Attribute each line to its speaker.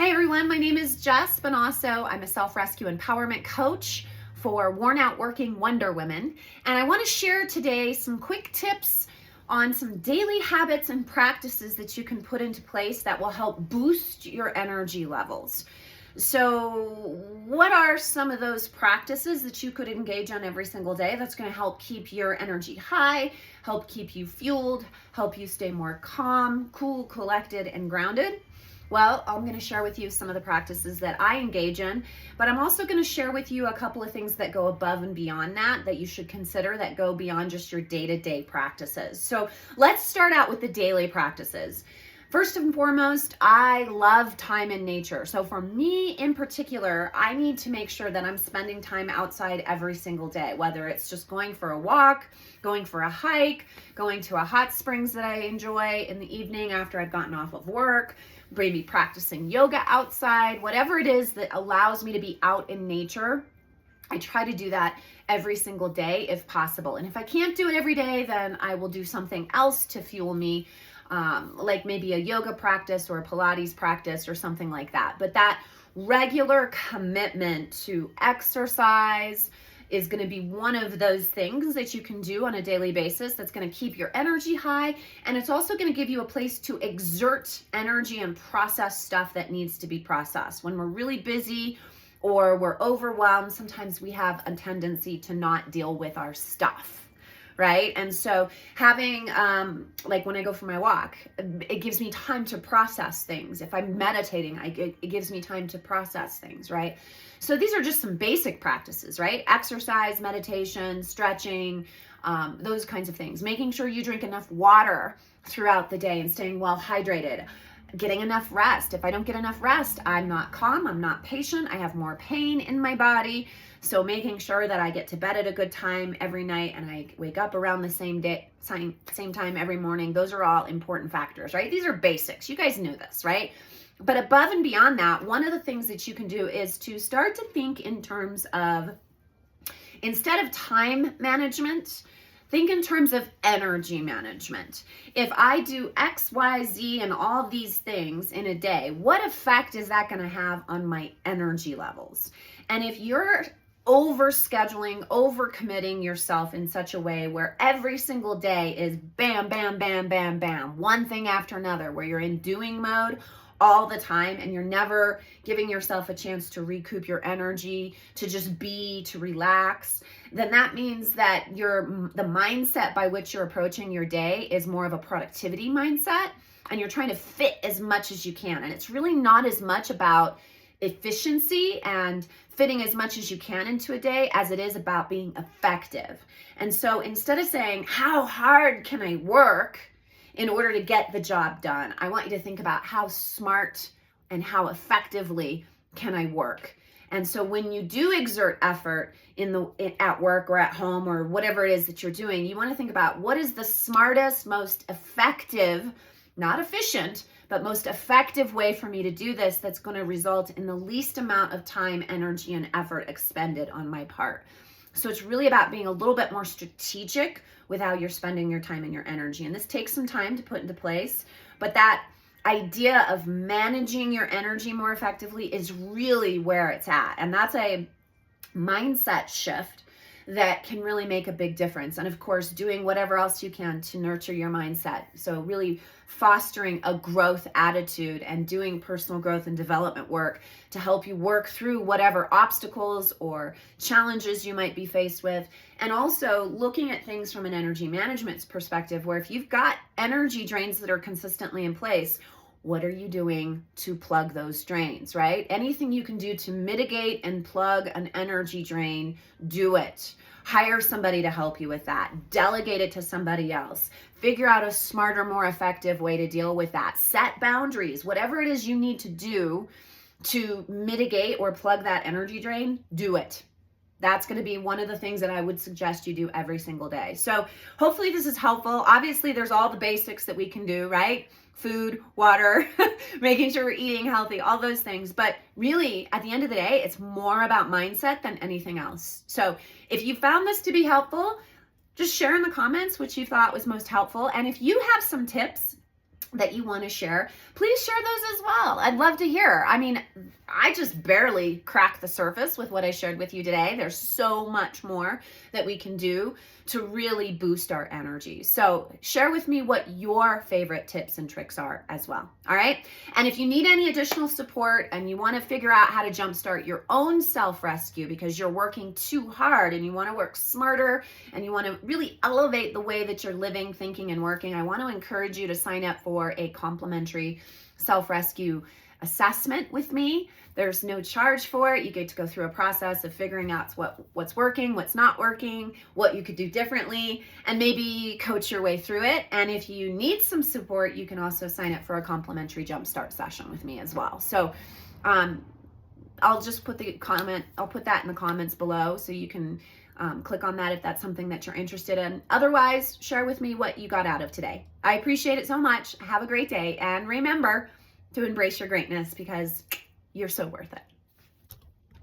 Speaker 1: Hey everyone, my name is Jess Bonasso. I'm a self-rescue empowerment coach for worn out working Wonder Women. And I want to share today some quick tips on some daily habits and practices that you can put into place that will help boost your energy levels. So what are some of those practices that you could engage on every single day that's going to help keep your energy high, help keep you fueled, help you stay more calm, cool, collected, and grounded? Well, I'm going to share with you some of the practices that I engage in, but I'm also going to share with you a couple of things that go above and beyond that you should consider, that go beyond just your day-to-day practices. So let's start out with the daily practices. First and foremost, I love time in nature. So for me in particular, I need to make sure that I'm spending time outside every single day, whether it's just going for a walk, going for a hike, going to a hot springs that I enjoy in the evening after I've gotten off of work, maybe practicing yoga outside, whatever it is that allows me to be out in nature. I try to do that every single day if possible. And if I can't do it every day, then I will do something else to fuel me, like maybe a yoga practice or a Pilates practice or something like that. But that regular commitment to exercise is going to be one of those things that you can do on a daily basis that's going to keep your energy high. And it's also going to give you a place to exert energy and process stuff that needs to be processed. When we're really busy or we're overwhelmed, sometimes we have a tendency to not deal with our stuff. Right? And so having, like when I go for my walk, it gives me time to process things. If I'm meditating, it gives me time to process things, right? So these are just some basic practices, right? Exercise, meditation, stretching, those kinds of things. Making sure you drink enough water throughout the day and staying well hydrated. Getting enough rest. If I don't get enough rest, I'm not calm, I'm not patient, I have more pain in my body. So making sure that I get to bed at a good time every night and I wake up around the same time every morning, those are all important factors, right? These are basics. You guys knew this, right? But above and beyond that, one of the things that you can do is to start to think in terms of, instead of time management, think in terms of energy management. If I do X, Y, Z, and all these things in a day, what effect is that going to have on my energy levels? And if you're over-scheduling, over-committing yourself in such a way where every single day is bam, bam, bam, bam, bam, one thing after another, where you're in doing mode all the time and you're never giving yourself a chance to recoup your energy, to just be, to relax, then that means that the mindset by which you're approaching your day is more of a productivity mindset, and you're trying to fit as much as you can. And it's really not as much about efficiency and fitting as much as you can into a day as it is about being effective. And so instead of saying, how hard can I work in order to get the job done, I want you to think about how smart and how effectively can I work. And so when you do exert effort at work or at home or whatever it is that you're doing, you want to think about what is the smartest, most effective, not efficient, but most effective way for me to do this that's going to result in the least amount of time, energy, and effort expended on my part. So it's really about being a little bit more strategic with how you're spending your time and your energy. And this takes some time to put into place, but that idea of managing your energy more effectively is really where it's at. And that's a mindset shift that can really make a big difference. And of course, doing whatever else you can to nurture your mindset. So really fostering a growth attitude and doing personal growth and development work to help you work through whatever obstacles or challenges you might be faced with. And also looking at things from an energy management perspective, where if you've got energy drains that are consistently in place, what are you doing to plug those drains, right? Anything you can do to mitigate and plug an energy drain, do it. Hire somebody to help you with that. Delegate it to somebody else. Figure out a smarter, more effective way to deal with that. Set boundaries. Whatever it is you need to do to mitigate or plug that energy drain, do it. That's going to be one of the things that I would suggest you do every single day. So hopefully this is helpful. Obviously, there's all the basics that we can do, right? Food, water, making sure we're eating healthy, all those things. But really, at the end of the day, it's more about mindset than anything else. So if you found this to be helpful, just share in the comments which you thought was most helpful. And if you have some tips that you want to share, please share those as well. I'd love to hear. I mean, I just barely cracked the surface with what I shared with you today. There's so much more that we can do to really boost our energy. So share with me what your favorite tips and tricks are as well. All right. And if you need any additional support and you want to figure out how to jumpstart your own self-rescue because you're working too hard and you want to work smarter and you want to really elevate the way that you're living, thinking, and working, I want to encourage you to sign up for a complimentary self-rescue assessment with me. There's no charge for it. You get to go through a process of figuring out what's working, what's not working, what you could do differently, and maybe coach your way through it. And if you need some support, you can also sign up for a complimentary jumpstart session with me as well. So I'll just put I'll put that in the comments below so you can click on that if that's something that you're interested in. Otherwise, share with me what you got out of today. I appreciate it so much. Have a great day. And remember to embrace your greatness because you're so worth it.